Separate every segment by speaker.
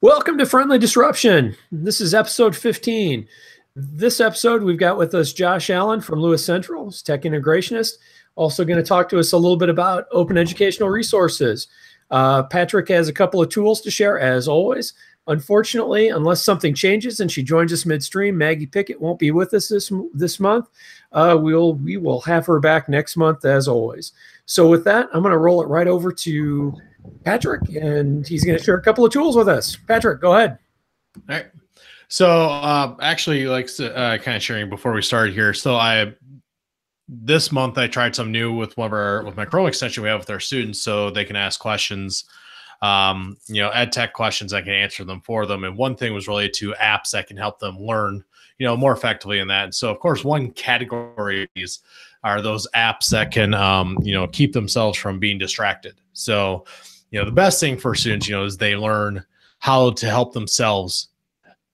Speaker 1: Welcome to Friendly Disruption. This is episode 15. This episode, we've got with us Josh Allen from Lewis Central, he's tech integrationist. Also going to talk to us a little bit about open educational resources. Patrick has a couple of tools to share, as always. Unfortunately, unless something changes and she joins us midstream, Maggie Pickett won't be with us this month. We will have her back next month, as always. So with that, I'm going to roll it right over to Patrick, and he's going to share a couple of tools with us. Patrick, go ahead.
Speaker 2: All right. So actually, kind of sharing before we started here. So this month I tried some new with my Chrome extension we have with our students, so they can ask questions, ed tech questions. I can answer them for them. And one thing was related to apps that can help them learn, more effectively in that. And so, of course, one category are those apps that can, keep themselves from being distracted. So, the best thing for students, is they learn how to help themselves,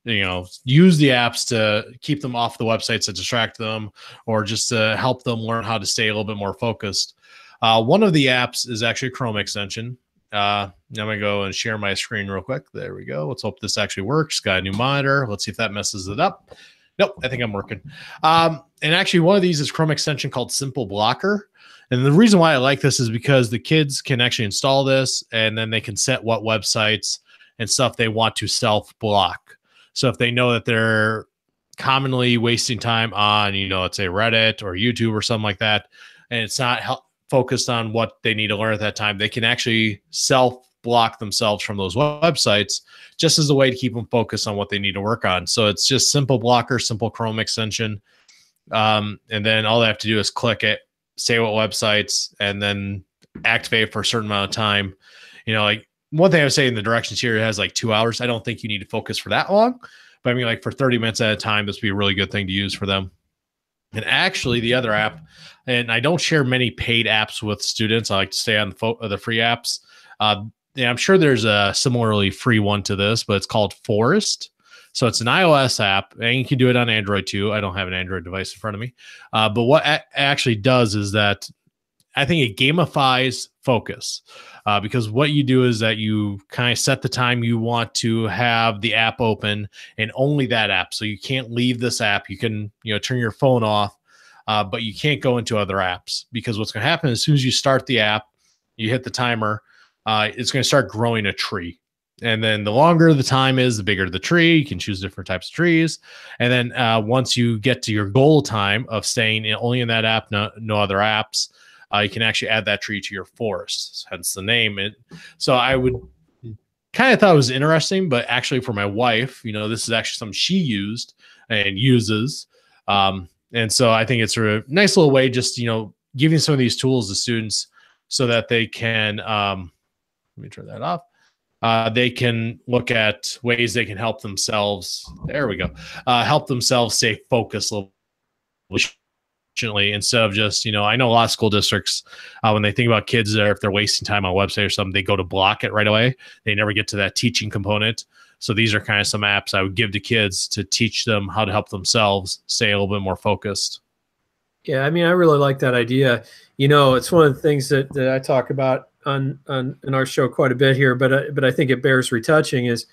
Speaker 2: use the apps to keep them off the websites that distract them, or just to help them learn how to stay a little bit more focused. One of the apps is actually a Chrome extension. I'm going to go and share my screen real quick. There we go. Let's hope this actually works. Got a new monitor. Let's see if that messes it up. Nope, I think I'm working. And actually, one of these is Chrome extension called Simple Blocker. And the reason why I like this is because the kids can actually install this, and then they can set what websites and stuff they want to self-block. So if they know that they're commonly wasting time on, let's say Reddit or YouTube or something like that, and it's not focused on what they need to learn at that time, they can actually self-block themselves from those websites just as a way to keep them focused on what they need to work on. So it's just Simple Blocker, simple Chrome extension. And then all they have to do is click it, say what websites, and then activate for a certain amount of time. Like one thing I would say in the directions here, it has like 2 hours. I don't think you need to focus for that long, but I mean, like for 30 minutes at a time, this would be a really good thing to use for them. And actually the other app, and I don't share many paid apps with students. I like to stay on the free apps. I'm sure there's a similarly free one to this, but it's called Forest. So it's an iOS app, and you can do it on Android too. I don't have an Android device in front of me. But what it actually does is that I think it gamifies focus, because what you do is that you kind of set the time you want to have the app open, and only that app. So you can't leave this app. You can, turn your phone off, but you can't go into other apps, because what's going to happen as soon as you start the app, you hit the timer, it's going to start growing a tree. And then the longer the time is, the bigger the tree. You can choose different types of trees. And then once you get to your goal time of staying only in that app, no other apps, you can actually add that tree to your forest, hence the name. So I would kind of thought it was interesting, but actually for my wife, this is actually something she used and uses. And so I think it's a nice little way, just, giving some of these tools to students so that they can, let me turn that off. They can look at ways they can help themselves. There we go. Help themselves stay focused a little efficiently, instead of just, I know a lot of school districts, when they think about kids there, if they're wasting time on a website or something, they go to block it right away. They never get to that teaching component. So these are kind of some apps I would give to kids to teach them how to help themselves stay a little bit more focused.
Speaker 1: Yeah, I mean, I really like that idea. It's one of the things that I talk about on in our show quite a bit here, but I think it bears retouching. Is,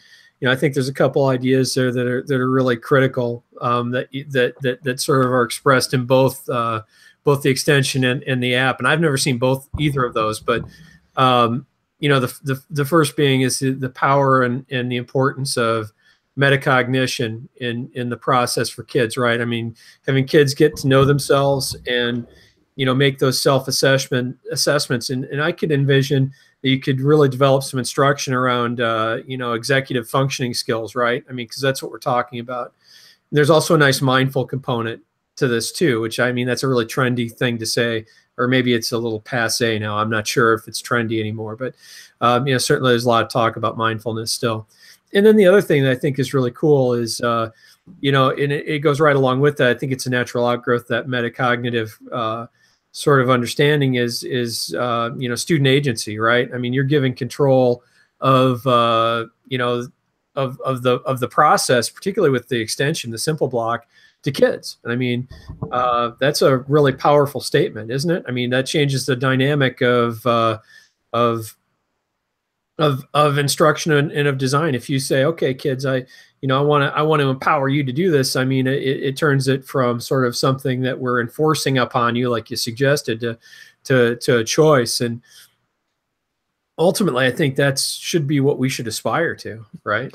Speaker 1: I think there's a couple ideas there that are really critical, that sort of are expressed in both the extension and the app. And I've never seen either of those, but the first being is the power and the importance of metacognition in the process for kids, right? I mean, having kids get to know themselves and make those assessments. And I could envision that you could really develop some instruction around, executive functioning skills, right? I mean, because that's what we're talking about. There's also a nice mindful component to this too, which, I mean, that's a really trendy thing to say, or maybe it's a little passe now. I'm not sure if it's trendy anymore, but, certainly there's a lot of talk about mindfulness still. And then the other thing that I think is really cool is, and it goes right along with that. I think it's a natural outgrowth, that metacognitive sort of understanding is student agency, right? I mean, you're giving control of of the process, particularly with the extension, the Simple Block, to kids. And I mean, that's a really powerful statement, isn't it? I mean, that changes the dynamic of of instruction and of design. If you say, okay, kids, I want to empower you to do this. I mean, it turns it from sort of something that we're enforcing upon you, like you suggested, to a choice. And ultimately, I think that should be what we should aspire to, right?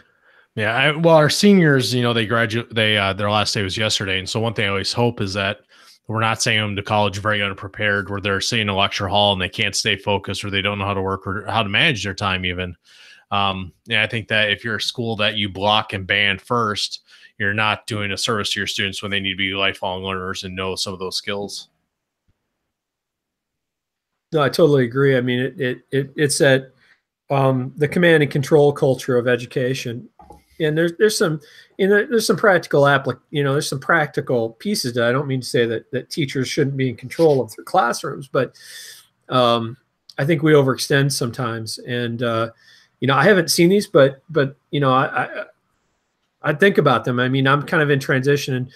Speaker 2: Yeah. Well, our seniors, they graduate, their last day was yesterday. And so one thing I always hope is that we're not sending them to college very unprepared, where they're sitting in a lecture hall and they can't stay focused, or they don't know how to work or how to manage their time even. I think that if you're a school that you block and ban first, you're not doing a service to your students when they need to be lifelong learners and know some of those skills.
Speaker 1: No, I totally agree. I mean, it's that the command and control culture of education, and there's some practical there's some practical pieces to it. I don't mean to say that teachers shouldn't be in control of their classrooms, but I think we overextend sometimes. And I haven't seen these, but I think about them. I mean, I'm kind of in transition,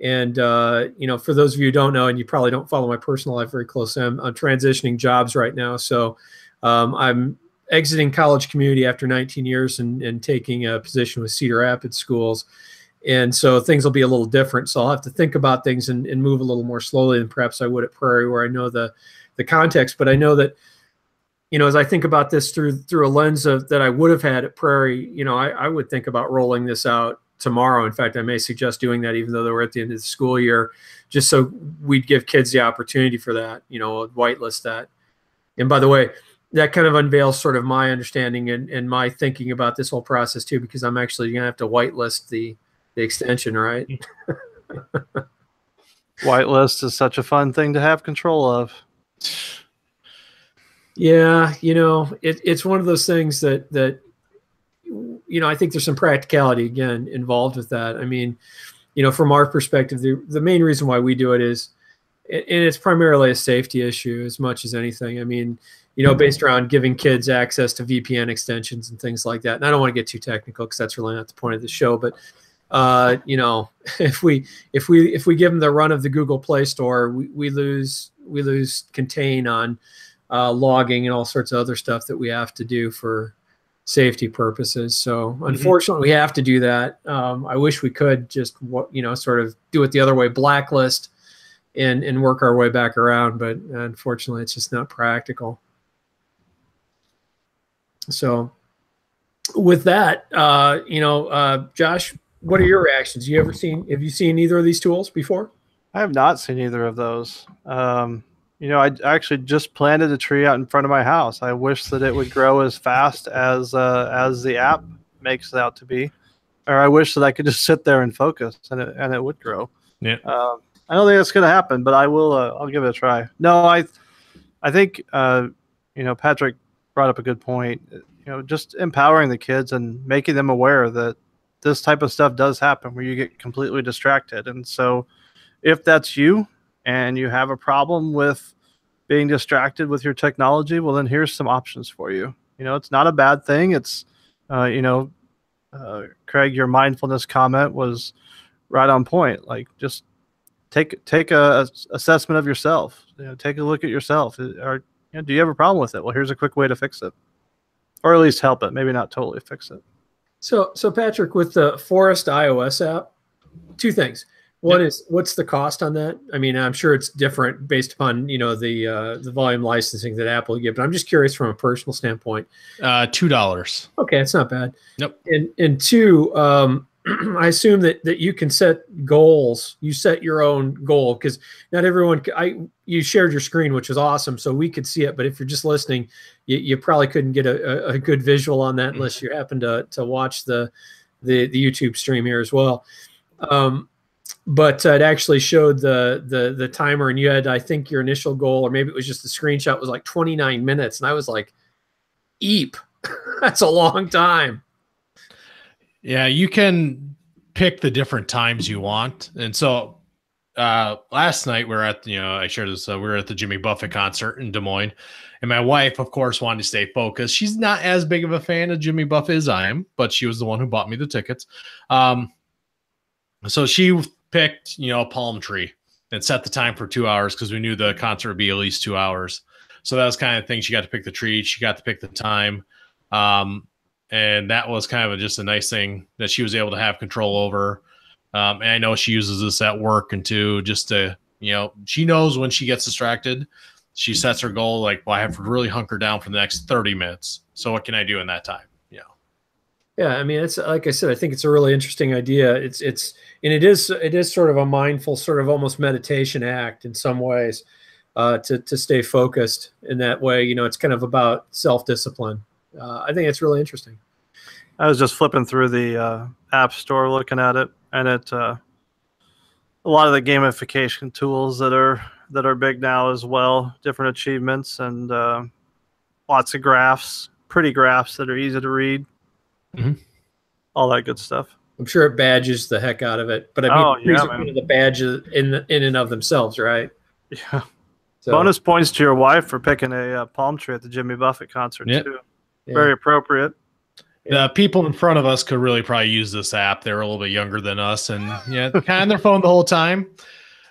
Speaker 1: and for those of you who don't know, and you probably don't follow my personal life very closely, I'm transitioning jobs right now. So I'm exiting college community after 19 years and taking a position with Cedar Rapids schools. And so things will be a little different. So I'll have to think about things and move a little more slowly than perhaps I would at Prairie, where I know the context. But I know that, as I think about this through a lens that I would have had at Prairie, I would think about rolling this out tomorrow. In fact, I may suggest doing that, even though we're at the end of the school year, just so we'd give kids the opportunity for that, whitelist that. And by the way, that kind of unveils sort of my understanding and my thinking about this whole process too, because I'm actually going to have to whitelist the extension, right?
Speaker 3: Whitelist is such a fun thing to have control of.
Speaker 1: Yeah, it's one of those things that I think there's some practicality again involved with that. I mean, from our perspective, the main reason why we do it is, and it's primarily a safety issue as much as anything. I mean, based around giving kids access to VPN extensions and things like that. And I don't want to get too technical because that's really not the point of the show. But if we give them the run of the Google Play Store, we lose contain on logging and all sorts of other stuff that we have to do for safety purposes. So unfortunately, we have to do that. I wish we could just sort of do it the other way, blacklist and work our way back around. But unfortunately, it's just not practical. So with that, Josh, what are your reactions? Have you seen either of these tools before?
Speaker 3: I have not seen either of those. I actually just planted a tree out in front of my house. I wish that it would grow as fast as the app makes it out to be, or I wish that I could just sit there and focus and it would grow.
Speaker 2: Yeah.
Speaker 3: I don't think it's going to happen, but I will. I'll give it a try. No, I think Patrick brought up a good point. Just empowering the kids and making them aware that this type of stuff does happen where you get completely distracted. And so if that's you and you have a problem with being distracted with your technology, well, then here's some options for you. It's not a bad thing. It's, Craig, your mindfulness comment was right on point. Like, just take a assessment of yourself. Take a look at yourself. Or do you have a problem with it? Well, here's a quick way to fix it, or at least help it. Maybe not totally fix it.
Speaker 1: So Patrick, with the Forest iOS app, two things. One is, what's the cost on that? I mean, I'm sure it's different based upon the volume licensing that Apple give, but I'm just curious from a personal standpoint.
Speaker 2: $2.
Speaker 1: Okay, it's not bad.
Speaker 2: Nope.
Speaker 1: And two, I assume that you can set goals. You set your own goal, because not everyone. You shared your screen, which was awesome, so we could see it. But if you're just listening, you probably couldn't get a good visual on that unless you happen to watch the YouTube stream here as well. But it actually showed the timer, and you had, I think, your initial goal, or maybe it was just the screenshot, was like 29 minutes, and I was like, "Eep, that's a long time."
Speaker 2: Yeah, you can pick the different times you want. And so last night we were at, I shared this, we were at the Jimmy Buffett concert in Des Moines. And my wife, of course, wanted to stay focused. She's not as big of a fan of Jimmy Buffett as I am, but she was the one who bought me the tickets. So she picked, a palm tree and set the time for 2 hours because we knew the concert would be at least 2 hours. So that was kind of the thing. She got to pick the tree. She got to pick the time. And that was kind of just a nice thing that she was able to have control over. And I know she uses this at work and too, just to, she knows when she gets distracted, she sets her goal like, well, I have to really hunker down for the next 30 minutes. So what can I do in that time?
Speaker 1: Yeah, I mean, it's like I said, I think it's a really interesting idea. And it is sort of a mindful, sort of almost meditation act in some ways, to stay focused in that way. It's kind of about self-discipline. I think it's really interesting.
Speaker 3: I was just flipping through the App Store looking at it, and a lot of the gamification tools that are big now as well, different achievements and lots of graphs, pretty graphs that are easy to read.
Speaker 2: Mm-hmm.
Speaker 3: All that good stuff.
Speaker 1: I'm sure it badges the heck out of it, but I mean, these are kind of the badges in and of themselves, right?
Speaker 3: Yeah.
Speaker 1: So,
Speaker 3: bonus points to your wife for picking a palm tree at the Jimmy Buffett concert too.
Speaker 1: Yeah.
Speaker 3: Very appropriate.
Speaker 2: The people in front of us could really probably use this app. They're a little bit younger than us, and kind of on their phone the whole time.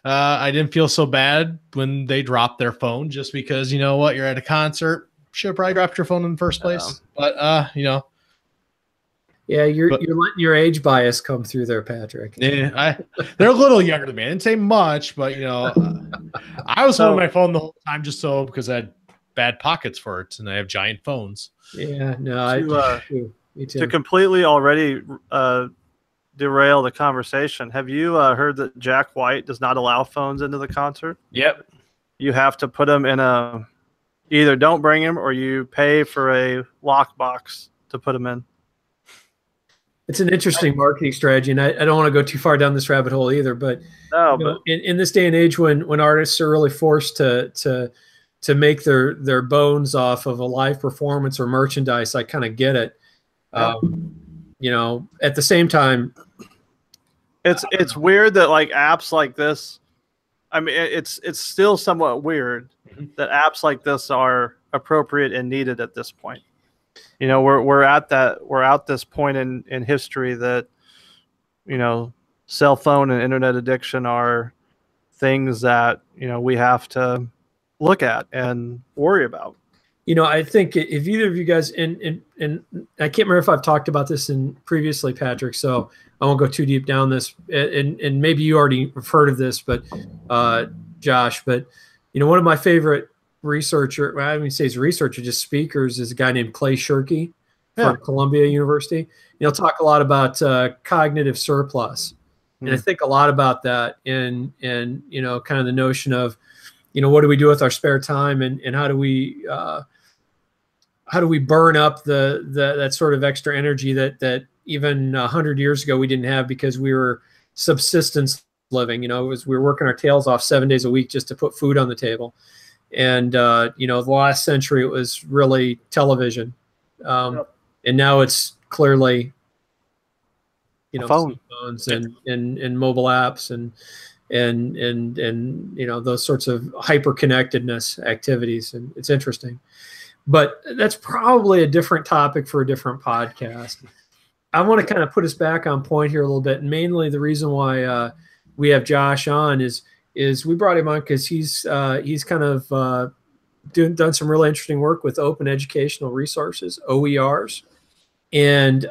Speaker 2: I didn't feel so bad when they dropped their phone, just because you're at a concert. Should have probably dropped your phone in the first place, but
Speaker 1: yeah, you're letting your age bias come through there, Patrick.
Speaker 2: Yeah, they're a little younger than me. I didn't say much, but I was holding my phone the whole time just because I had bad pockets for it, and I have giant phones.
Speaker 1: Yeah, no, me too.
Speaker 3: To completely already derail the conversation, have you heard that Jack White does not allow phones into the concert?
Speaker 2: Yep.
Speaker 3: You have to put them in you either don't bring them or you pay for a lockbox to put them in.
Speaker 1: It's an interesting marketing strategy, and I don't want to go too far down this rabbit hole either. But in this day and age, when artists are really forced to make their bones off of a live performance or merchandise, I kind of get it. At the same time,
Speaker 3: it's weird that like apps like this. I mean, it's still somewhat weird that apps like this are appropriate and needed at this point. We're at this point in history that cell phone and internet addiction are things that we have to look at and worry about.
Speaker 1: I think if either of you guys and I can't remember if I've talked about this previously, Patrick, so I won't go too deep down this, and maybe you already have heard of this, but Josh, but one of my favorite researcher, I don't even say he's a researcher, just speakers, is a guy named Clay Shirky from Columbia University. He'll talk a lot about cognitive surplus. And I think a lot about that in kind of the notion of, what do we do with our spare time, and how do we burn up that sort of extra energy that even 100 years ago we didn't have because we were subsistence living. We were working our tails off 7 days a week just to put food on the table. And the last century it was really television, and now it's clearly phones and mobile apps and those sorts of hyper connectedness activities, and it's interesting. But that's probably a different topic for a different podcast. I want to kind of put us back on point here a little bit, and mainly the reason why we have Josh on is we brought him on because he's kind of done some really interesting work with open educational resources, OERs, and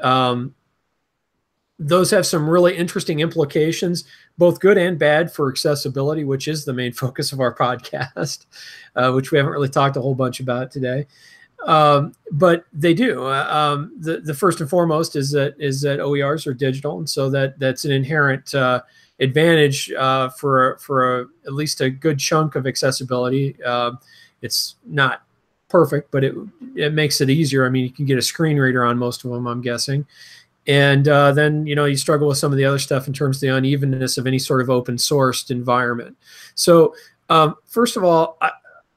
Speaker 1: those have some really interesting implications, both good and bad, for accessibility, which is the main focus of our podcast, which we haven't really talked a whole bunch about today. But they do. The first and foremost is that OERs are digital, and so that's an inherent advantage for at least a good chunk of accessibility. It's not perfect, but it makes it easier. I mean, you can get a screen reader on most of them, I'm guessing. And then, you struggle with some of the other stuff in terms of the unevenness of any sort of open sourced environment. So first of all,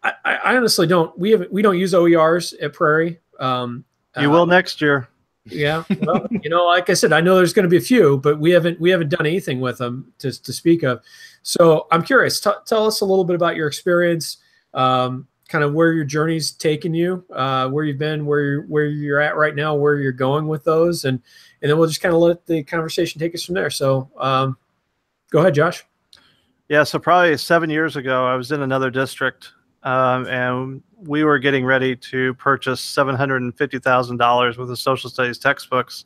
Speaker 1: I honestly don't. We don't use OERs at Prairie.
Speaker 3: You will next year.
Speaker 1: Yeah. Well, like I said, I know there's going to be a few, but we haven't done anything with them to speak of. So I'm curious. Tell us a little bit about your experience, kind of where your journey's taken you, where you've been, where you're at right now, where you're going with those, and then we'll just kind of let the conversation take us from there. So go ahead, Josh.
Speaker 3: Yeah, so probably 7 years ago, I was in another district, and we were getting ready to purchase $750,000 worth of social studies textbooks.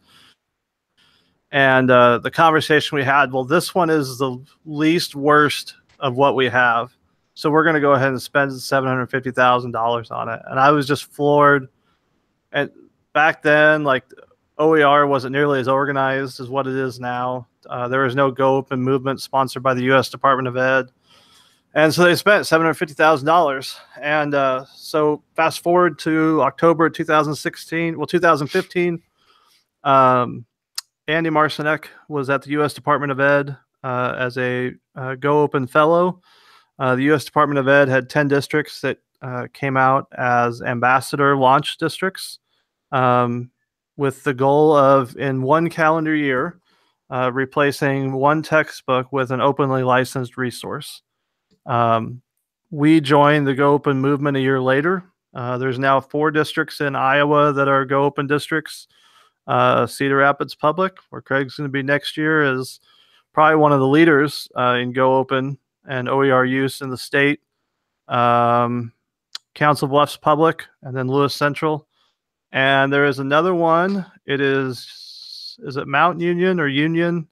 Speaker 3: And the conversation we had, well, this one is the least worst of what we have, so we're going to go ahead and spend $750,000 on it. And I was just floored. And back then, like, OER wasn't nearly as organized as what it is now. There was no Go Open movement sponsored by the U.S. Department of Ed. And so they spent $750,000. And so fast forward to October 2015, Andy Marcinek was at the U.S. Department of Ed as a Go Open fellow. The U.S. Department of Ed had 10 districts that came out as ambassador launch districts, with the goal of, in one calendar year, replacing one textbook with an openly licensed resource. We joined the Go Open movement a year later. There's now 4 districts in Iowa that are Go Open districts. Cedar Rapids Public, where Craig's going to be next year, is probably one of the leaders in Go Open and OER use in the state. Council Bluffs Public, and then Lewis Central. And there is another one. It is it Mount Union or Union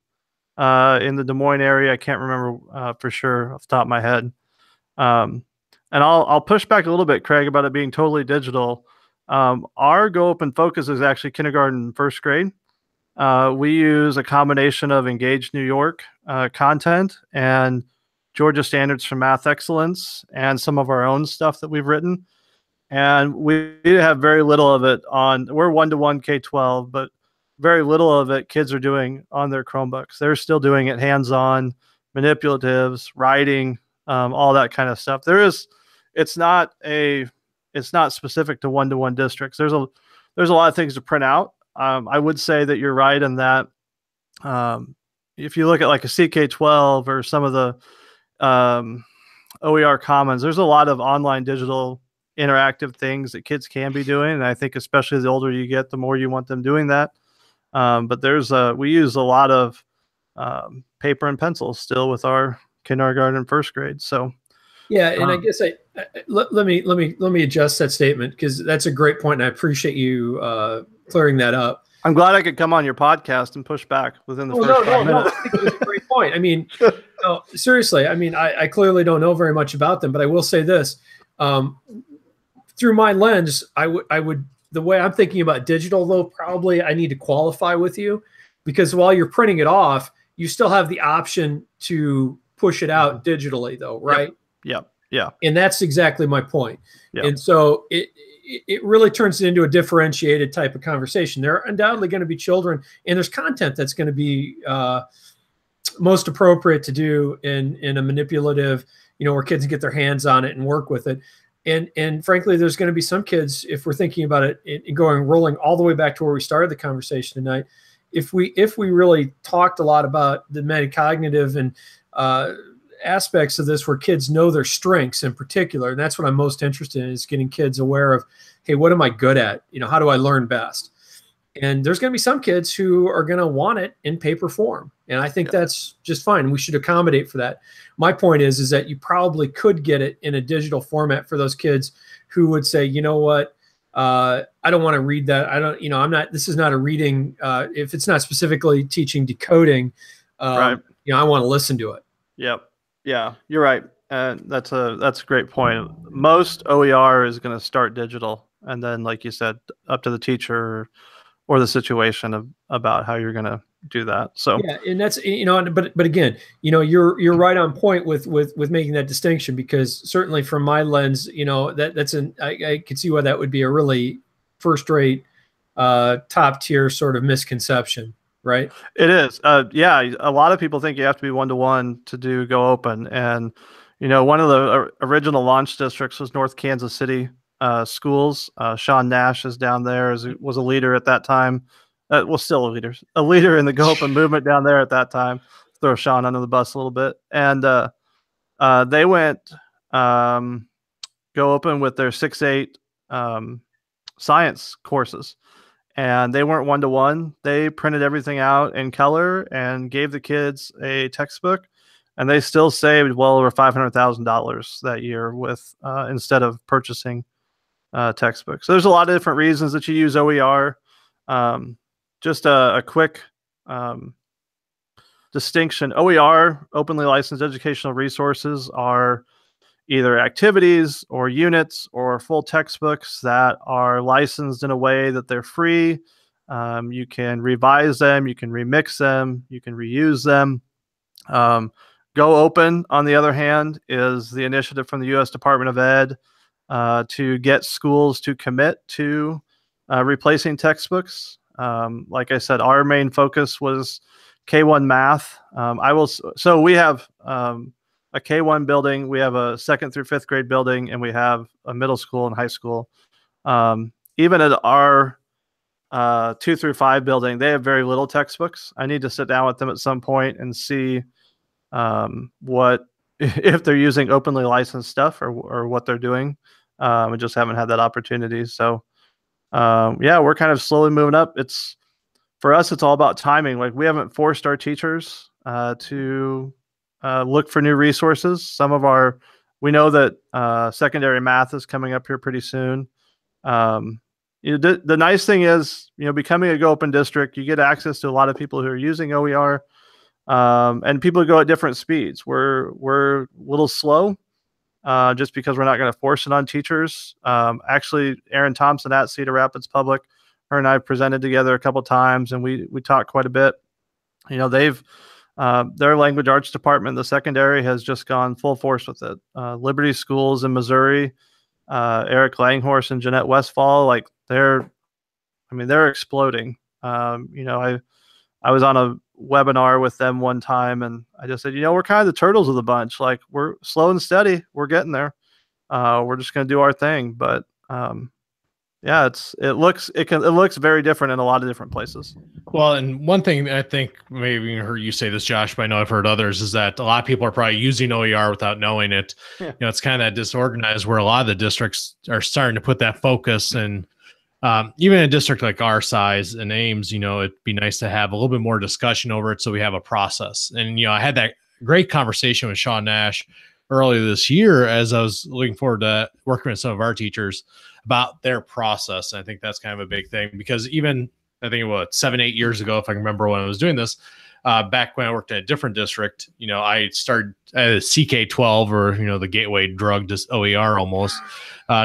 Speaker 3: in the Des Moines area? I can't remember for sure off the top of my head. And I'll push back a little bit, Craig, about it being totally digital. Our Go Open focus is actually kindergarten and first grade. We use a combination of Engage New York content and Georgia Standards for Math Excellence and some of our own stuff that we've written. And we have very little of it on, we're one-to-one K-12, but very little of it kids are doing on their Chromebooks. They're still doing it hands-on, manipulatives, writing, all that kind of stuff. It's not specific to one-to-one districts. There's a lot of things to print out. I would say that you're right in that if you look at like a CK12 or some of the OER Commons, there's a lot of online digital interactive things that kids can be doing. And I think especially the older you get, the more you want them doing that. But we use a lot of paper and pencil still with our kindergarten and first grade. So
Speaker 1: yeah, and I guess let me adjust that statement, because that's a great point, and I appreciate you clearing that up.
Speaker 3: I'm glad I could come on your podcast and push back within the first 5 minutes.
Speaker 1: I think it was a great point. I mean, no, seriously, I mean, I clearly don't know very much about them, but I will say this. Through my lens, I would the way I'm thinking about digital, though, probably I need to qualify with you, because while you're printing it off, you still have the option to push it out digitally, though, right?
Speaker 3: Yep. Yeah.
Speaker 1: And that's exactly my point.
Speaker 3: Yep.
Speaker 1: And so it really turns it into a differentiated type of conversation. There are undoubtedly going to be children, and there's content that's going to be most appropriate to do in a manipulative, where kids get their hands on it and work with it. And frankly, there's going to be some kids, if we're thinking about it, rolling all the way back to where we started the conversation tonight, if we really talked a lot about the metacognitive and aspects of this, where kids know their strengths in particular, and that's what I'm most interested in, is getting kids aware of, hey, what am I good at? How do I learn best? And there's going to be some kids who are going to want it in paper form, and I think that's just fine. We should accommodate for that. My point is that you probably could get it in a digital format for those kids who would say, you know what, I don't want to read that. I don't, I'm not. This is not a reading. If it's not specifically teaching decoding,
Speaker 3: right.
Speaker 1: I want to listen to it.
Speaker 3: Yep. Yeah, you're right. That's a great point. Most OER is going to start digital, and then, like you said, up to the teacher or the situation about how you're going to do that. So
Speaker 1: yeah, and that's but again, you're right on point with making that distinction, because certainly from my lens, I could see why that would be a really first-rate, top-tier sort of misconception. Right.
Speaker 3: It is. Yeah. A lot of people think you have to be one-to-one to do Go Open. And, one of the original launch districts was North Kansas City schools. Sean Nash is down there, was a leader at that time. Still a leader in the Go Open movement down there at that time. Throw Sean under the bus a little bit. And they went Go Open with their 6-8 science courses. And they weren't one-to-one. They printed everything out in color and gave the kids a textbook. and they still saved well over $500,000 that year with instead of purchasing textbooks. So there's a lot of different reasons that you use OER. Just a quick distinction: OER, openly licensed educational resources, are either activities or units or full textbooks that are licensed in a way that they're free. You can revise them, you can remix them, you can reuse them. Go Open, on the other hand, is the initiative from the U.S. Department of Ed to get schools to commit to replacing textbooks. Like I said, our main focus was K-1 math. So we have a K-1 building, we have a 2nd through 5th grade building, and we have a middle school and high school. Even at our 2 through 5 building, they have very little textbooks. I need to sit down with them at some point and see what if they're using openly licensed stuff or what they're doing. I just haven't had that opportunity. So yeah, we're kind of slowly moving up. For us, it's all about timing. Like, we haven't forced our teachers to look for new resources. We know that secondary math is coming up here pretty soon. The nice thing is, becoming a Go Open district, you get access to a lot of people who are using OER, and people go at different speeds. We're a little slow, just because we're not going to force it on teachers. Actually, Erin Thompson at Cedar Rapids Public, her and I presented together a couple times, and we talked quite a bit. They've their language arts department, the secondary, has just gone full force with it. Liberty Schools in Missouri, Eric Langhorst and Jeanette Westfall, like they're exploding. I was on a webinar with them one time, and I just said, we're kind of the turtles of the bunch. Like, we're slow and steady. We're getting there. We're just going to do our thing. But yeah, it looks very different in a lot of different places.
Speaker 2: Well, and one thing I think, maybe I heard you say this, Josh, but I know I've heard others, is that a lot of people are probably using OER without knowing it. Yeah. It's kind of that disorganized where a lot of the districts are starting to put that focus. And even in a district like our size and Ames, it'd be nice to have a little bit more discussion over it so we have a process. And, I had that great conversation with Sean Nash earlier this year as I was looking forward to working with some of our teachers about their process. And I think that's kind of a big thing, because even, I think 7-8 years ago, if I can remember when I was doing this, back when I worked at a different district, I started CK12, or, the gateway drug to OER almost,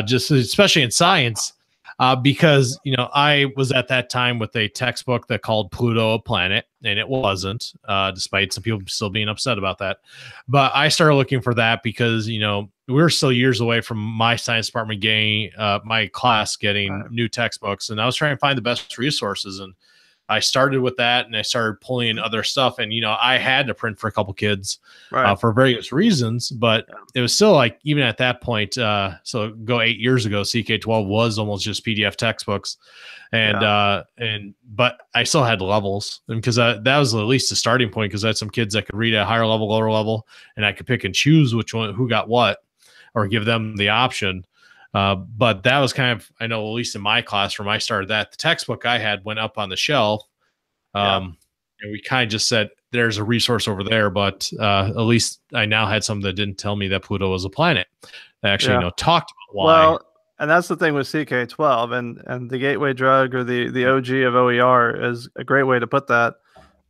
Speaker 2: just especially in science. Because, I was at that time with a textbook that called Pluto a planet, and it wasn't, despite some people still being upset about that. But I started looking for that because, we're still years away from my science department getting, my class getting new textbooks. And I was trying to find the best resources. And I started with that, and I started pulling in other stuff. And, I had to print for a couple kids for various reasons, but it was still like, even at that point, so go 8 years ago, CK12 was almost just PDF textbooks. And, but I still had levels, and because that was at least the starting point, because I had some kids that could read at a higher level, lower level, and I could pick and choose which one, who got what, or give them the option. But that was kind of, I know, at least in my class, when I started that, the textbook I had went up on the shelf. And we kind of just said, there's a resource over there. But at least I now had some that didn't tell me that Pluto was a planet. They actually, talked about why.
Speaker 3: Well, and that's the thing with CK12 and the gateway drug, or the OG of OER, is a great way to put that.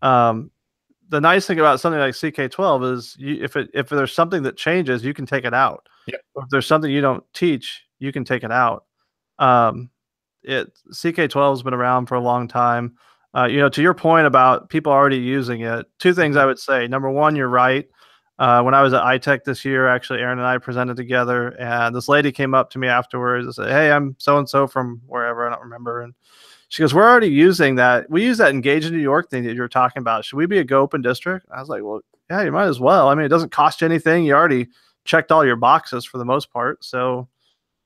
Speaker 3: The nice thing about something like CK12 is if there's something that changes, you can take it out.
Speaker 2: Yep.
Speaker 3: Or if there's something you don't teach, you can take it out. CK12 has been around for a long time. To your point about people already using it, two things I would say. Number one, you're right. When I was at iTech this year, actually, Erin and I presented together, and this lady came up to me afterwards and said, "Hey, I'm so-and-so from wherever, I don't remember." And she goes, "We're already using that. We use that Engage in New York thing that you're talking about. Should we be a Go Open district?" I was like, "Well, yeah, you might as well. I mean, it doesn't cost you anything. You already checked all your boxes for the most part. So,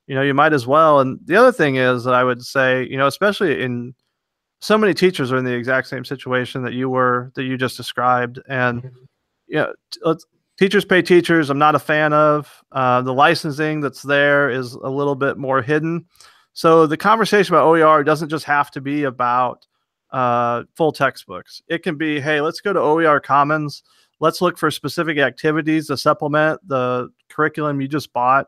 Speaker 3: you might as well." And the other thing is that I would say, especially in so many teachers are in the exact same situation that you just described. And, teachers pay teachers. I'm not a fan of the licensing that's there is a little bit more hidden. So the conversation about OER doesn't just have to be about full textbooks. It can be, hey, let's go to OER Commons. let's look for specific activities to supplement the curriculum you just bought.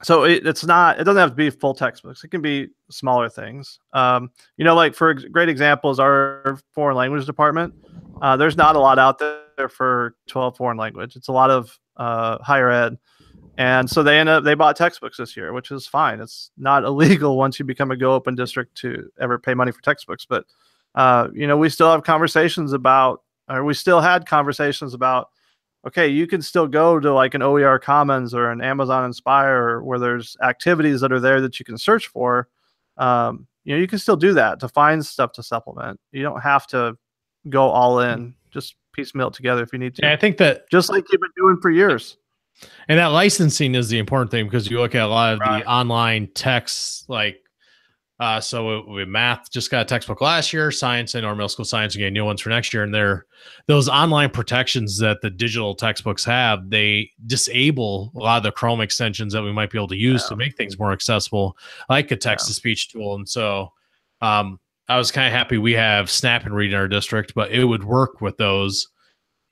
Speaker 3: So it doesn't have to be full textbooks. It can be smaller things. Like for great examples, our foreign language department, there's not a lot out there for 12 foreign language. It's a lot of higher ed. And so they bought textbooks this year, which is fine. It's not illegal once you become a Go Open district to ever pay money for textbooks. But, we still have conversations about, okay, you can still go to like an OER Commons or an Amazon Inspire where there's activities that are there that you can search for. You can still do that to find stuff to supplement. You don't have to go all in, just piecemeal it together if you need to.
Speaker 2: Yeah, I think that
Speaker 3: just like you've been doing for years.
Speaker 2: And that licensing is the important thing, because you look at a lot of the online texts, like, so with math just got a textbook last year, science and our middle school science getting new ones for next year. And those online protections that the digital textbooks have, they disable a lot of the Chrome extensions that we might be able to use to make things more accessible, like a text-to-speech tool. And so I was kind of happy we have Snap and Read in our district, but it would work with those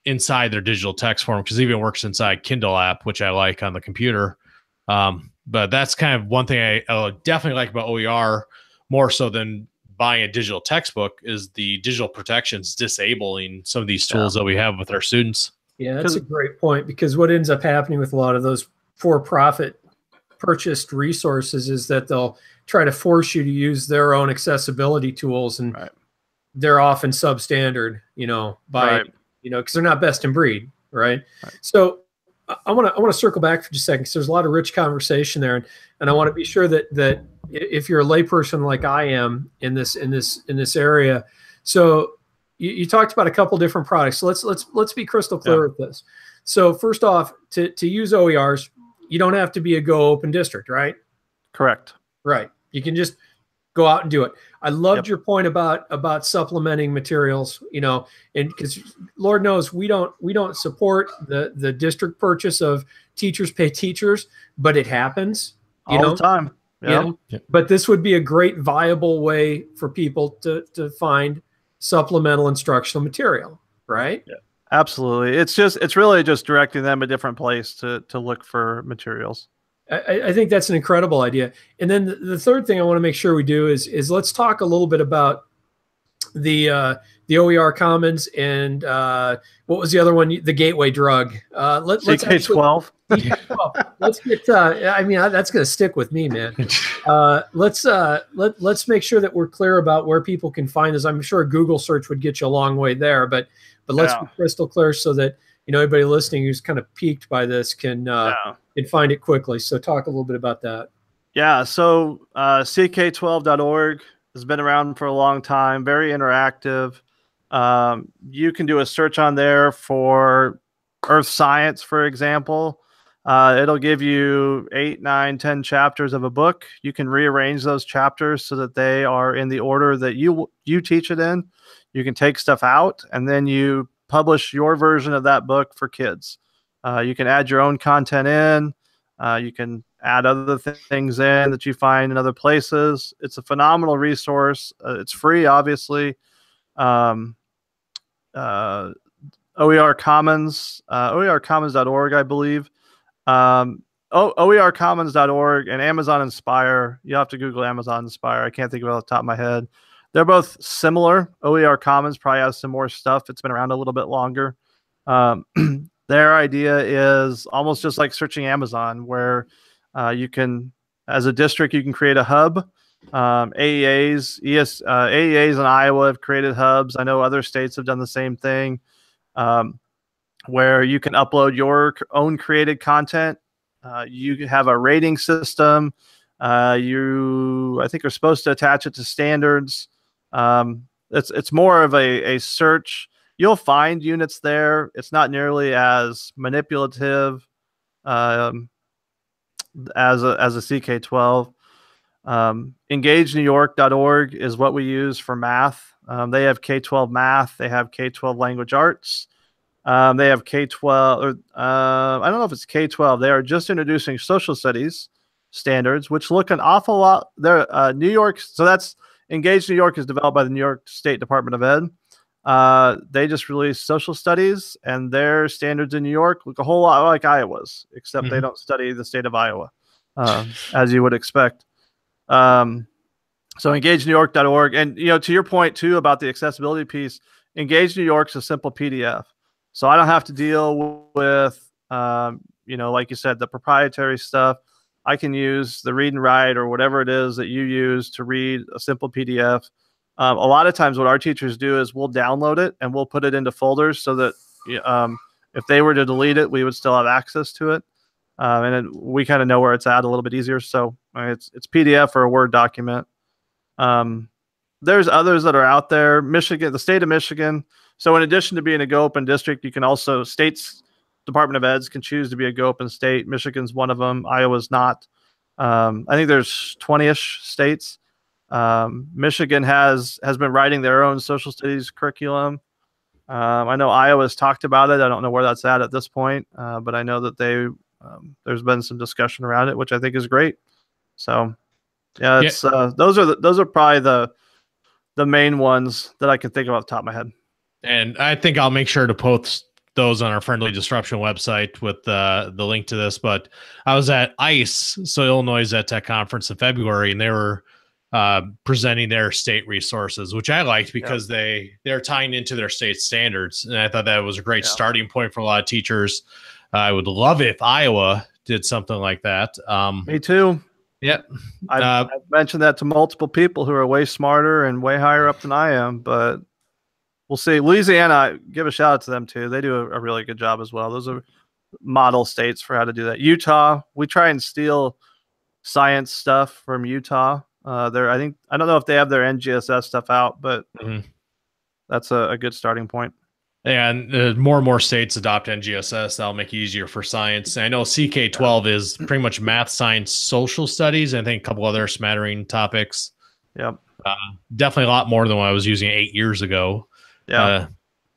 Speaker 2: inside their digital text form, because it even works inside Kindle app, which I like on the computer. But that's kind of one thing I definitely like about OER, more so than buying a digital textbook, is the digital protections disabling some of these tools that we have with our students.
Speaker 1: Yeah, that's a great point, because what ends up happening with a lot of those for-profit purchased resources is that they'll try to force you to use their own accessibility tools, and they're often substandard, because they're not best in breed, right? So I want to circle back for just a second, because there's a lot of rich conversation there, and I want to be sure that if you're a layperson like I am in this area, so you talked about a couple different products. So let's be crystal clear with this. So first off, to use OERs, you don't have to be a Go Open district, right?
Speaker 3: Correct.
Speaker 1: Right. You can just go out and do it. I loved your point about supplementing materials, and because Lord knows we don't support the district purchase of teachers pay teachers, but it happens
Speaker 3: all the time.
Speaker 1: But this would be a great viable way for people to find supplemental instructional material, right?
Speaker 3: Yeah, absolutely. It's really just directing them a different place to look for materials.
Speaker 1: I think that's an incredible idea. And then the third thing I want to make sure we do is let's talk a little bit about the OER Commons and what was the other one? The gateway drug.
Speaker 3: CK12.
Speaker 1: Let's get. That's going to stick with me, man. Let's make sure that we're clear about where people can find this. I'm sure a Google search would get you a long way there, but let's be crystal clear so that anybody listening who's kind of piqued by this can find it quickly. So talk a little bit about that.
Speaker 3: Yeah. So CK12.org has been around for a long time. Very interactive. You can do a search on there for earth science, for example. It'll give you 8, 9, 10 chapters of a book. You can rearrange those chapters so that they are in the order that you teach it in. You can take stuff out, and then you publish your version of that book for kids. You can add your own content in. You can add other things in that you find in other places. It's a phenomenal resource. It's free, obviously. OER Commons, OERcommons.org, I believe. OERcommons.org and Amazon Inspire. You have to Google Amazon Inspire. I can't think of it off the top of my head. They're both similar. OER Commons probably has some more stuff. It's been around a little bit longer. Their idea is almost just like searching Amazon, where you can, as a district, you can create a hub. AEAs in Iowa have created hubs. I know other states have done the same thing, where you can upload your own created content. You have a rating system. I think are supposed to attach it to standards. It's more of a search. You'll find units there. It's not nearly as manipulative as a CK12. EngageNewYork.org is what we use for math. They have K-12 math. They have K-12 language arts. They have K-12. I don't know if it's K-12. They are just introducing social studies standards, which look an awful lot. They're New York. So that's Engage New York is developed by the New York State Department of Ed. They just released social studies, and their standards in New York look a whole lot like Iowa's, except they don't study the state of Iowa, as you would expect. So engagenewyork.org. And, to your point too about the accessibility piece, Engage New York's a simple PDF. So I don't have to deal with, like you said, the proprietary stuff. I can use the read and write or whatever it is that you use to read a simple PDF. A lot of times what our teachers do is we'll download it and we'll put it into folders so that if they were to delete it, we would still have access to it. And then we kind of know where it's at a little bit easier. So it's PDF or a Word document. There's others that are out there. Michigan, the state of Michigan. So in addition to being a Go Open district, you can also, states, Department of Eds can choose to be a Go Open state. Michigan's one of them. Iowa's not. I think there's 20-ish states. Michigan has been writing their own social studies curriculum. I know Iowa's talked about it. I don't know where that's at this point, but I know that there's been some discussion around it, which I think is great. So, yeah, it's those are probably the main ones that I can think of off the top of my head.
Speaker 2: And I think I'll make sure to post those on our Friendly Disruption website with the link to this. But I was at ICE, so Illinois Ed Tech Conference in February, and they were presenting their state resources, which I liked because they're tying into their state standards. And I thought that was a great starting point for a lot of teachers. I would love it if Iowa did something like that.
Speaker 3: Me too.
Speaker 2: Yeah.
Speaker 3: I've mentioned that to multiple people who are way smarter and way higher up than I am, but we'll see. Louisiana, give a shout out to them too. They do a really good job as well. Those are model states for how to do that. Utah, we try and steal science stuff from Utah. I don't know if they have their NGSS stuff out, but that's a good starting point.
Speaker 2: And more and more states adopt NGSS. That'll make it easier for science. And I know CK12 is pretty much math, science, social studies, and I think a couple other smattering topics.
Speaker 3: Yep.
Speaker 2: Definitely a lot more than what I was using 8 years ago.
Speaker 3: Yeah.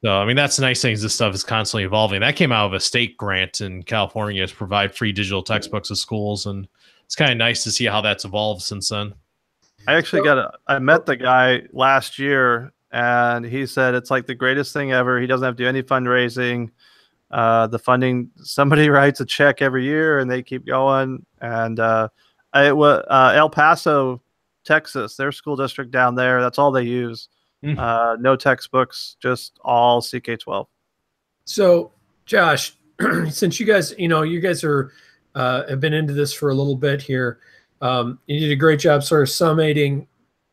Speaker 2: So, I mean, that's the nice thing is this stuff is constantly evolving. That came out of a state grant in California to provide free digital textbooks to schools. And it's kind of nice to see how that's evolved since then.
Speaker 3: I actually I met the guy last year, and he said it's like the greatest thing ever. He doesn't have to do any fundraising. The funding, somebody writes a check every year and they keep going. And it was El Paso, Texas, their school district down there. That's all they use. No textbooks, just all CK12.
Speaker 1: So, Josh, since you guys are have been into this for a little bit here, you did a great job sort of summating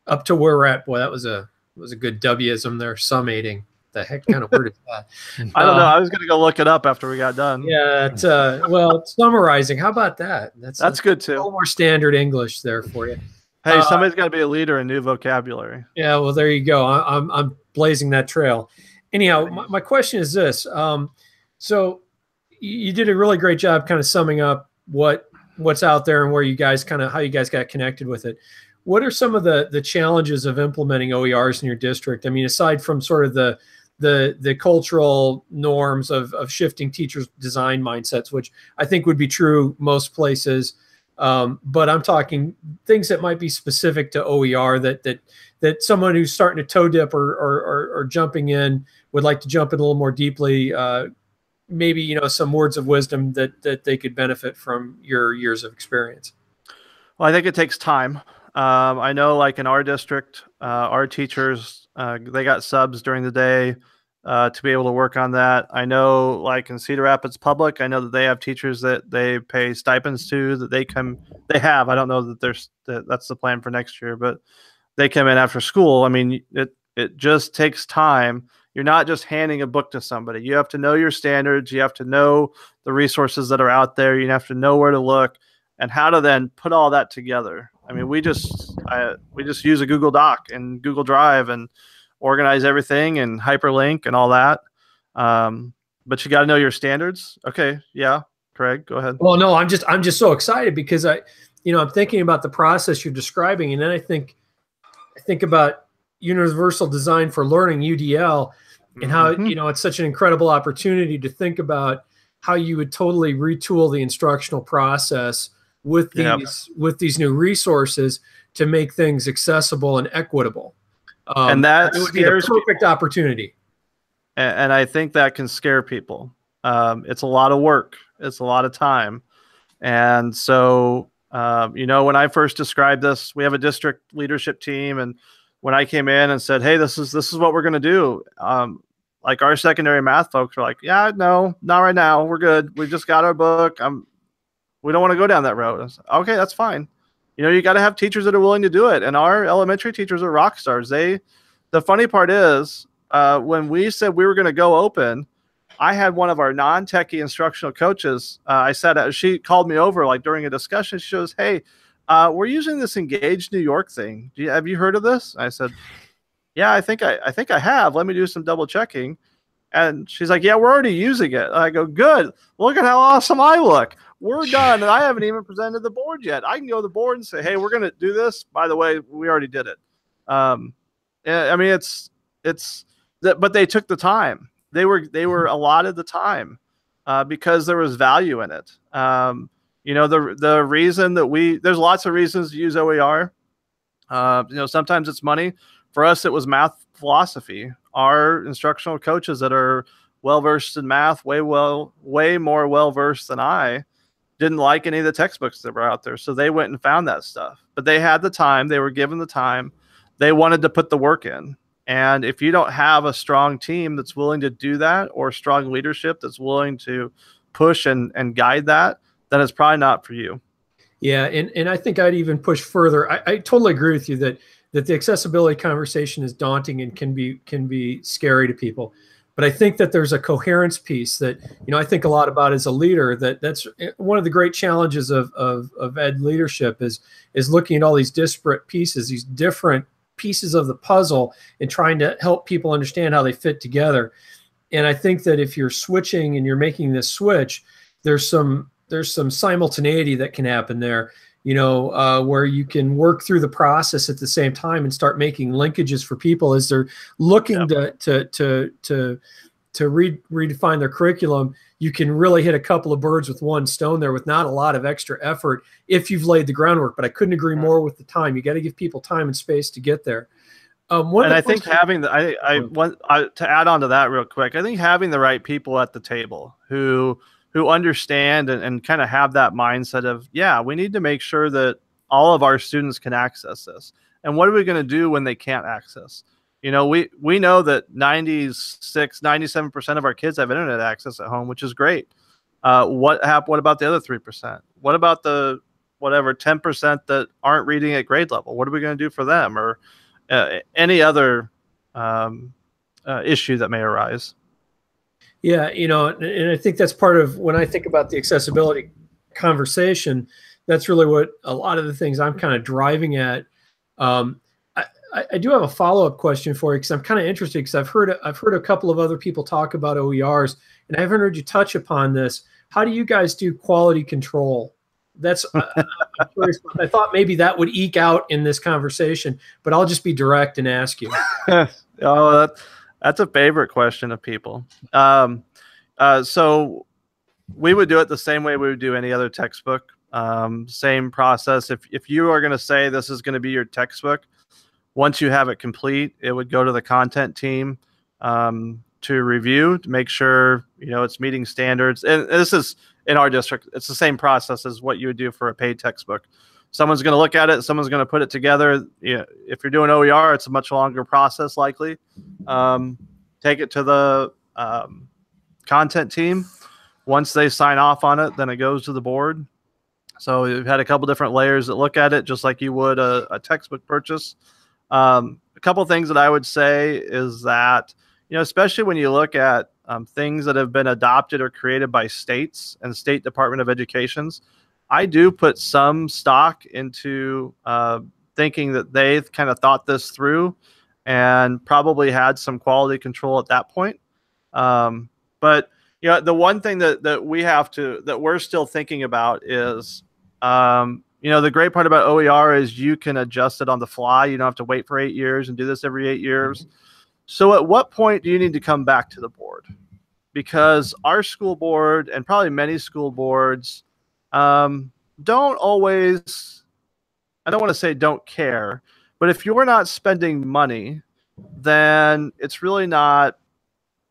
Speaker 1: up to where we're at. Boy, that was a good W-ism there, summating. The heck kind of word is that?
Speaker 3: I don't know. I was going to go look it up after we got done.
Speaker 1: Yeah, summarizing. How about that?
Speaker 3: That's good too.
Speaker 1: A little more standard English there for you.
Speaker 3: Hey, somebody's got to be a leader in new vocabulary.
Speaker 1: Yeah, well, there you go. I'm blazing that trail. Anyhow, my question is this. So you did a really great job kind of summing up what's out there and where you guys how you guys got connected with it. What are some of the challenges of implementing OERs in your district? I mean, aside from sort of the cultural norms of shifting teachers' design mindsets, which I think would be true most places. But I'm talking things that might be specific to OER that someone who's starting to toe dip or jumping in would like to jump in a little more deeply. Maybe, some words of wisdom that they could benefit from your years of experience.
Speaker 3: Well, I think it takes time. I know like in our district, our teachers, they got subs during the day to be able to work on that. I know like in Cedar Rapids Public, I know that they have teachers that they pay stipends to that they have. I don't know that that's the plan for next year, but they come in after school. I mean, it just takes time. You're not just handing a book to somebody. You have to know your standards. You have to know the resources that are out there. You have to know where to look and how to then put all that together. I mean, we just use a Google Doc and Google Drive and organize everything and hyperlink and all that. But you got to know your standards. Okay. Yeah. Craig, go ahead.
Speaker 1: Well, no, I'm just so excited because I'm thinking about the process you're describing. And then I think about Universal Design for Learning, UDL, and how, it's such an incredible opportunity to think about how you would totally retool the instructional process with these new resources to make things accessible and equitable.
Speaker 3: And that
Speaker 1: would be the perfect opportunity.
Speaker 3: and I think that can scare people. It's a lot of work. It's a lot of time. And so, when I first described this, we have a district leadership team. And when I came in and said, hey, this is what we're going to do. Like our secondary math folks were like, yeah, no, not right now. We're good. We just got our book. We don't want to go down that road. I said, okay, that's fine. You got to have teachers that are willing to do it. And our elementary teachers are rock stars. The funny part is, when we said we were going to go open, I had one of our non-techie instructional coaches. She called me over like during a discussion. She goes, hey, we're using this Engage New York thing. Have you heard of this? I said, yeah, I think I have. Let me do some double checking. And she's like, yeah, we're already using it. I go, good. Look at how awesome I look. We're done. And I haven't even presented the board yet. I can go to the board and say, hey, we're going to do this. By the way, we already did it. I mean, but they took the time. They were allotted the time because there was value in it. The reason that there's lots of reasons to use OER. Sometimes it's money. For us, it was math philosophy. Our instructional coaches that are well-versed in math, way more well-versed than I, didn't like any of the textbooks that were out there. So they went and found that stuff. But they had the time. They were given the time. They wanted to put the work in. And if you don't have a strong team that's willing to do that, or strong leadership that's willing to push and guide that, then it's probably not for you.
Speaker 1: Yeah, and I think I'd even push further. I totally agree with you that the accessibility conversation is daunting and can be scary to people. But I think that there's a coherence piece that, I think a lot about as a leader. That's one of the great challenges of ed leadership is looking at all these disparate pieces, these different pieces of the puzzle, and trying to help people understand how they fit together. And I think that if you're switching and you're making this switch, there's some simultaneity that can happen there, where you can work through the process at the same time and start making linkages for people as they're looking to redefine their curriculum. You can really hit a couple of birds with one stone there with not a lot of extra effort if you've laid the groundwork. But I couldn't agree more with the time. You got to give people time and space to get there.
Speaker 3: I think having I want to add on to that real quick. I think having the right people at the table who understand and kind of have that mindset of, yeah, we need to make sure that all of our students can access this. And what are we going to do when they can't access? We know that 97% of our kids have internet access at home, which is great. What about the other 3%? What about the 10% that aren't reading at grade level? What are we going to do for them, or any other issue that may arise?
Speaker 1: Yeah, and I think that's part of when I think about the accessibility conversation. That's really what a lot of the things I'm kind of driving at. I do have a follow-up question for you, because I'm kind of interested, because I've heard a couple of other people talk about OERs, and I haven't heard you touch upon this. How do you guys do quality control? That's I'm curious. I thought maybe that would eke out in this conversation, but I'll just be direct and ask you.
Speaker 3: Oh, that's a favorite question of people. So we would do it the same way we would do any other textbook. Same process. If you are going to say this is going to be your textbook, once you have it complete, it would go to the content team to review, to make sure it's meeting standards. And this is in our district. It's the same process as what you would do for a paid textbook. Someone's going to look at it. Someone's going to put it together. If you're doing OER, it's a much longer process, likely. Take it to the content team. Once they sign off on it, then it goes to the board. So we've had a couple different layers that look at it, just like you would a textbook purchase. A couple things that I would say is that, especially when you look at things that have been adopted or created by states and state Department of Educations, I do put some stock into thinking that they've kind of thought this through and probably had some quality control at that point. But the one thing that we're still thinking about is, the great part about OER is you can adjust it on the fly. You don't have to wait for 8 years and do this every 8 years. So at what point do you need to come back to the board? Because our school board, and probably many school boards, don't always, I don't want to say don't care, but if you're not spending money, then it's really not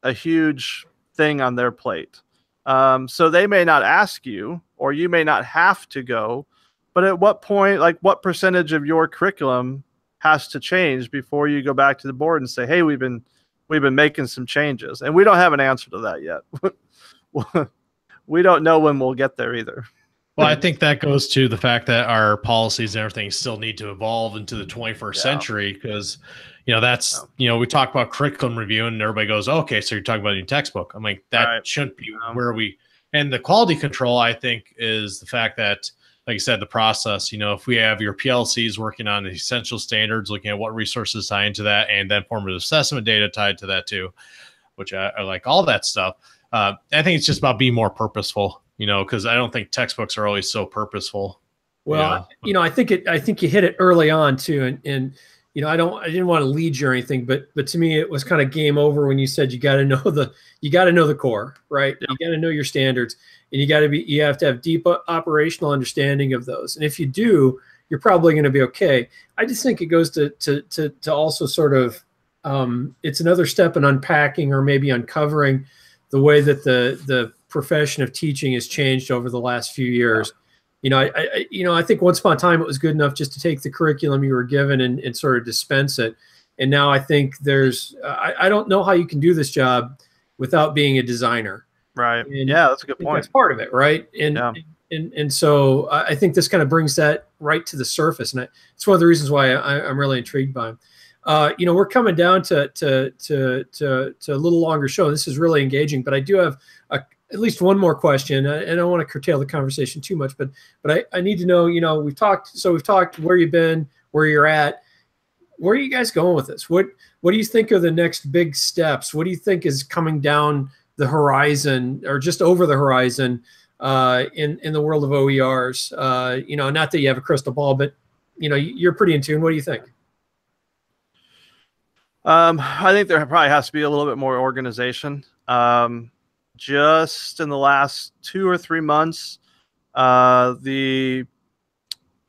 Speaker 3: a huge thing on their plate. So they may not ask you, or you may not have to go, but at what point, like what percentage of your curriculum has to change before you go back to the board and say, hey, we've been making some changes? And we don't have an answer to that yet. We don't know when we'll get there either.
Speaker 2: Well, I think that goes to the fact that our policies and everything still need to evolve into the 21st century, because, you know, that's, you know, we talk about curriculum review and everybody goes, okay, so you're talking about a new textbook. I'm like, that shouldn't be where we, and the quality control, I think, is the fact that, like you said, the process, you know, if we have your PLCs working on the essential standards, looking at what resources tie into that, and then formative assessment data tied to that too, which I like all that stuff. I think it's just about being more purposeful, you know, because I don't think textbooks are always so purposeful.
Speaker 1: Well, you know, I think you hit it early on too. And, you know, I didn't want to lead you or anything, but to me, it was kind of game over when you said you got to know the core, right? You got to know your standards, and you have to have deep operational understanding of those. And if you do, you're probably going to be okay. I just think it goes to also sort of, it's another step in unpacking or maybe uncovering the way that the profession of teaching has changed over the last few years. You know, I think once upon a time it was good enough just to take the curriculum you were given and sort of dispense it. And now I think there's, I don't know how you can do this job without being a designer.
Speaker 3: Right.
Speaker 1: And
Speaker 3: yeah, that's a good point.
Speaker 1: That's part of it, right? And so I think this kind of brings that right to the surface, and it's one of the reasons why I'm really intrigued by him. You know, we're coming down to a little longer show. This is really engaging, but I do have at least one more question. I don't want to curtail the conversation too much, but I need to know, you know, we've talked where you've been, where you're at. Where are you guys going with this? What do you think are the next big steps? What do you think is coming down the horizon or just over the horizon in the world of OERs? You know, not that you have a crystal ball, but, you know, you're pretty in tune. What do you think?
Speaker 3: I think there probably has to be a little bit more organization. Just in the last 2 or 3 months, the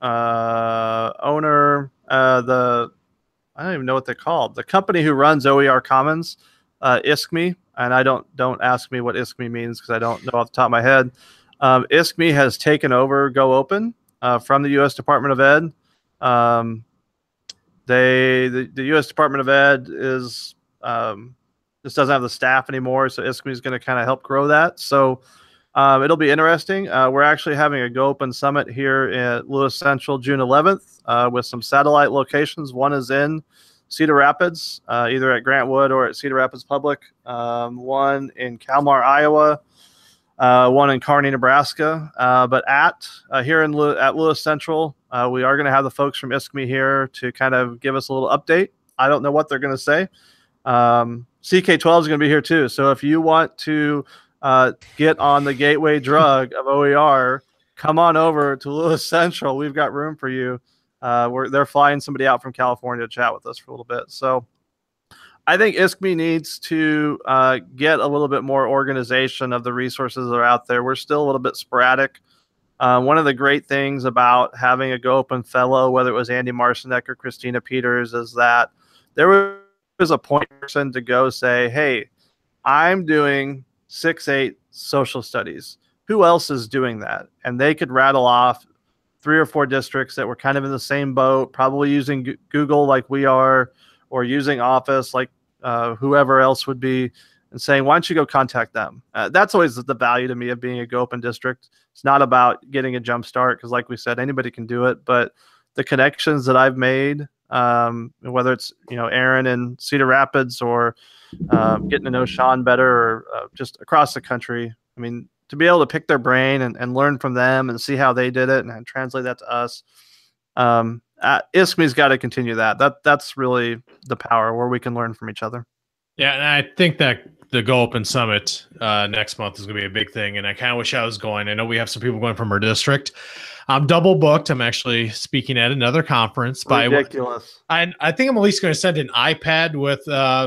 Speaker 3: owner, I don't even know what they're called, the company who runs OER Commons, ISKME, and I don't ask me what ISKME means because I don't know off the top of my head. ISKME has taken over GoOpen from the U.S. Department of Ed. The U.S. Department of Ed is just doesn't have the staff anymore, so ISKME is going to kind of help grow that. So it'll be interesting. We're actually having a GoOpen Summit here at Lewis Central June 11th with some satellite locations. One is in Cedar Rapids, either at Grant Wood or at Cedar Rapids Public. One in Kalmar, Iowa. One in Kearney, Nebraska. But at Lewis Central, we are going to have the folks from ISKME here to kind of give us a little update. I don't know what they're going to say. CK12 is going to be here too. So if you want to get on the gateway drug of OER, come on over to Lewis Central. We've got room for you. They're flying somebody out from California to chat with us for a little bit. So I think ISKME needs to get a little bit more organization of the resources that are out there. We're still a little bit sporadic. One of the great things about having a GoOpen fellow, whether it was Andy Marcinek or Christina Peters, is that there was a point person to go say, hey, I'm doing 6-8 social studies. Who else is doing that? And they could rattle off 3 or 4 districts that were kind of in the same boat, probably using Google like we are, or using Office like whoever else would be, and saying, why don't you go contact them? That's always the value to me of being a GoOpen district. It's not about getting a jump start, because like we said, anybody can do it, but the connections that I've made, whether it's, you know, Aaron in Cedar Rapids or getting to know Sean better, or just across the country. I mean, to be able to pick their brain and learn from them and see how they did it and translate that to us. ISKME's got to continue that. That's really the power, where we can learn from each other.
Speaker 2: Yeah, and I think that the GoOpen Summit next month is going to be a big thing, and I kind of wish I was going. I know we have some people going from our district. I'm double booked. I'm actually speaking at another conference.
Speaker 3: Ridiculous.
Speaker 2: I think I'm at least going to send an iPad with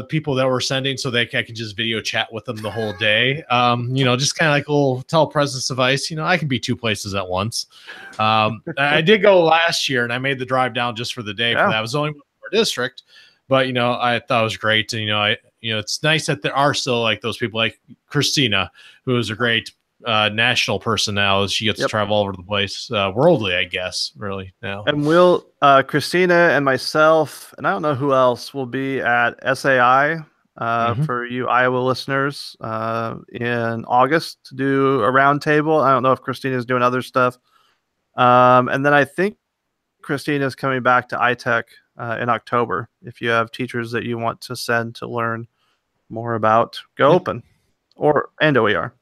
Speaker 2: people that we're sending, so I can just video chat with them the whole day. You know, just kind of like a little telepresence device. You know, I can be 2 places at once. I did go last year, and I made the drive down just for the day. For that. I was only with our district, But I thought it was great, and it's nice that there are still like those people like Christina, who is a great national person now. She gets to travel all over the place, worldly, I guess, really now.
Speaker 3: And Christina and myself, and I don't know who else, will be at SAI for you Iowa listeners in August to do a roundtable. I don't know if Christina's doing other stuff. And then I think Christina's coming back to iTech in October. If you have teachers that you want to send to learn more about GoOpen and OER.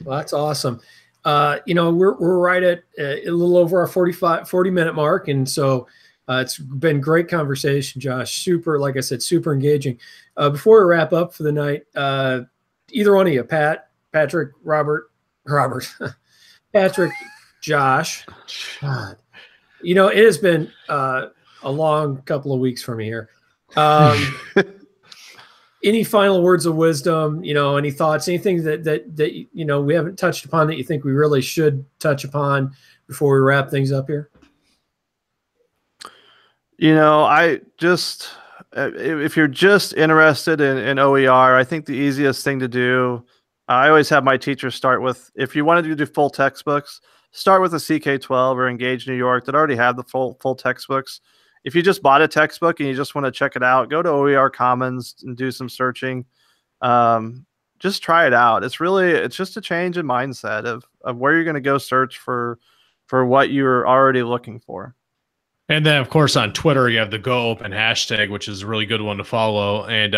Speaker 1: Well, that's awesome. We're right at a little over our 40-minute mark. And so it's been great conversation, Josh. Super, like I said, super engaging. Before we wrap up for the night, either one of you, Patrick, Robert, Patrick, Josh. God. It has been a long couple of weeks for me here. Any final words of wisdom, any thoughts, anything that we haven't touched upon that you think we really should touch upon before we wrap things up here?
Speaker 3: If you're just interested in OER, I think the easiest thing to do, I always have my teachers start with, if you wanted to do full textbooks, start with a CK12 or Engage New York that already have the full textbooks. If you just bought a textbook and you just want to check it out, go to OER Commons and do some searching. Just try it out. It's just a change in mindset of where you're going to go search for what you're already looking for.
Speaker 2: And then, of course, on Twitter, you have the GoOpen hashtag, which is a really good one to follow. And,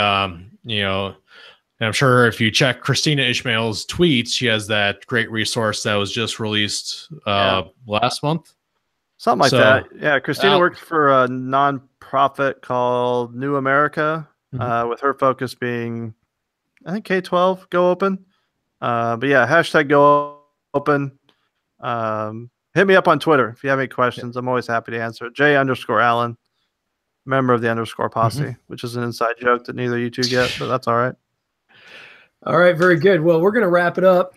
Speaker 2: I'm sure if you check Christina Ishmael's tweets, she has that great resource that was just released last month.
Speaker 3: Something like that. Yeah, Christina works for a nonprofit called New America, with her focus being, I think, K-12, GoOpen. But yeah, hashtag GoOpen. Hit me up on Twitter if you have any questions. I'm always happy to answer. J_Allen, member of the _ posse, which is an inside joke that neither you two get, but that's all right.
Speaker 1: All right, very good. Well, we're going to wrap it up.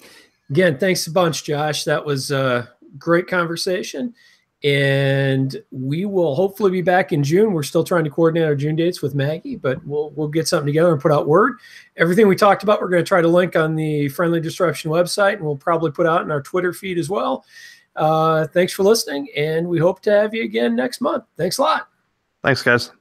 Speaker 1: Again, thanks a bunch, Josh. That was a great conversation. And we will hopefully be back in June. We're still trying to coordinate our June dates with Maggie, but we'll get something together and put out word. Everything we talked about, we're going to try to link on the Friendly Disruption website, and we'll probably put out in our Twitter feed as well. Thanks for listening, and we hope to have you again next month. Thanks a lot.
Speaker 3: Thanks, guys.